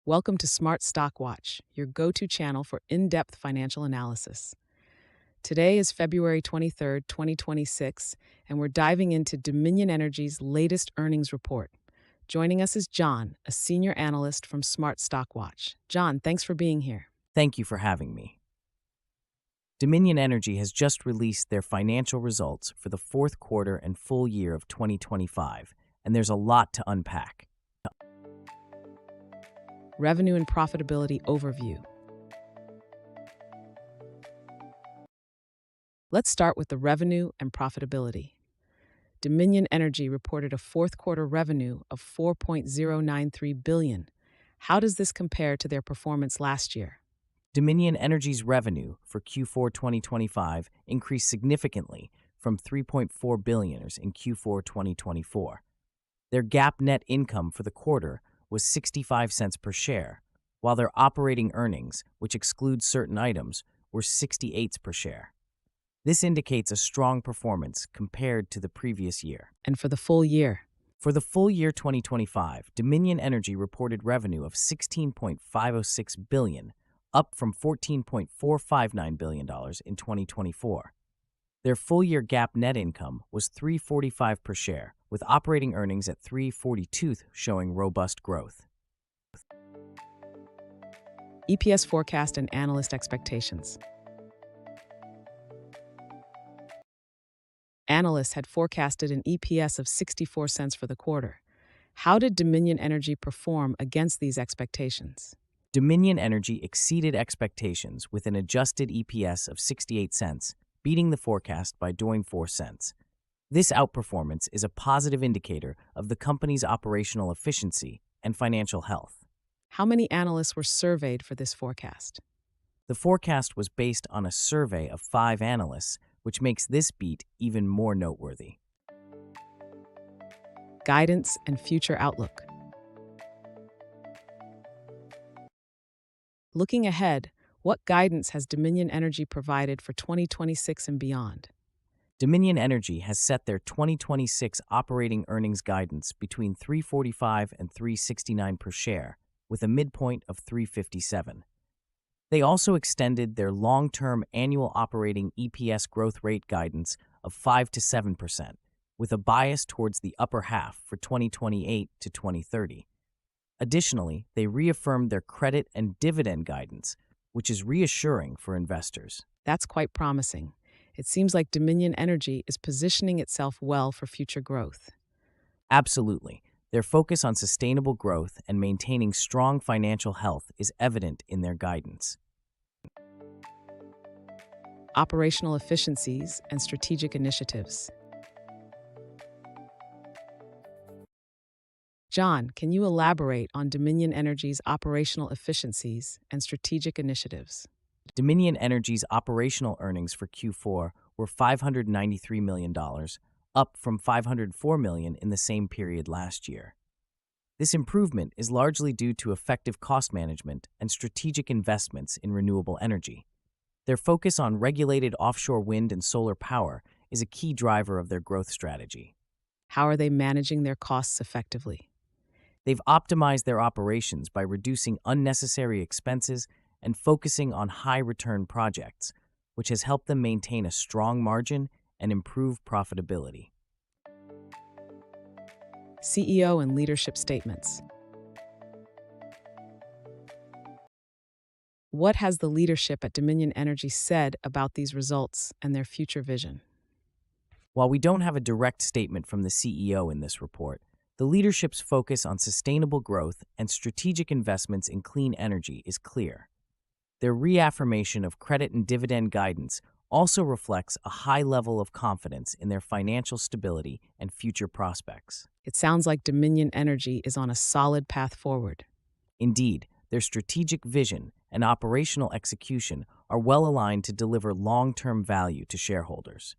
Welcome to Smart Stock Watch, your go-to channel for in-depth financial analysis. Today is February 23rd, 2026, and we're diving into Dominion Energy's latest earnings report. Joining us is John, a senior analyst from Smart Stock Watch. John, thanks for being here. Thank you for having me. Dominion Energy has just released their financial results for the fourth quarter and full year of 2025, and there's a lot to unpack. Revenue and profitability overview. Let's start with the revenue and profitability. Dominion Energy reported a fourth quarter revenue of $4.093 billion. How does this compare to their performance last year? Dominion Energy's revenue for Q4 2025 increased significantly from $3.4 billion in Q4 2024. Their GAAP net income for the quarter was 65 cents per share, while their operating earnings, which excludes certain items, were 68 cents per share. This indicates a strong performance compared to the previous year. And for the full year? For the full year 2025, Dominion Energy reported revenue of $16.506 billion, up from $14.459 billion in 2024. Their full-year GAAP net income was $3.45 per share, with operating earnings at $3.42 showing robust growth. EPS forecast and analyst expectations. Analysts had forecasted an EPS of 64 cents for the quarter. How did Dominion Energy perform against these expectations? Dominion Energy exceeded expectations with an adjusted EPS of 68 cents, beating the forecast by 4 cents. This outperformance is a positive indicator of the company's operational efficiency and financial health. How many analysts were surveyed for this forecast? The forecast was based on a survey of 5 analysts, which makes this beat even more noteworthy. Guidance and future outlook. Looking ahead, what guidance has Dominion Energy provided for 2026 and beyond? Dominion Energy has set their 2026 operating earnings guidance between $3.45 and $3.69 per share, with a midpoint of $3.57. They also extended their long-term annual operating EPS growth rate guidance of 5 to 7%, with a bias towards the upper half for 2028 to 2030. Additionally, they reaffirmed their credit and dividend guidance, which is reassuring for investors. That's quite promising. It seems like Dominion Energy is positioning itself well for future growth. Absolutely. Their focus on sustainable growth and maintaining strong financial health is evident in their guidance. Operational efficiencies and strategic initiatives. John, can you elaborate on Dominion Energy's operational efficiencies and strategic initiatives? Dominion Energy's operational earnings for Q4 were $593 million, up from $504 million in the same period last year. This improvement is largely due to effective cost management and strategic investments in renewable energy. Their focus on regulated offshore wind and solar power is a key driver of their growth strategy. How are they managing their costs effectively? They've optimized their operations by reducing unnecessary expenses and focusing on high-return projects, which has helped them maintain a strong margin and improve profitability. CEO and leadership statements. What has the leadership at Dominion Energy said about these results and their future vision? While we don't have a direct statement from the CEO in this report, the leadership's focus on sustainable growth and strategic investments in clean energy is clear. Their reaffirmation of credit and dividend guidance also reflects a high level of confidence in their financial stability and future prospects. It sounds like Dominion Energy is on a solid path forward. Indeed, their strategic vision and operational execution are well aligned to deliver long-term value to shareholders.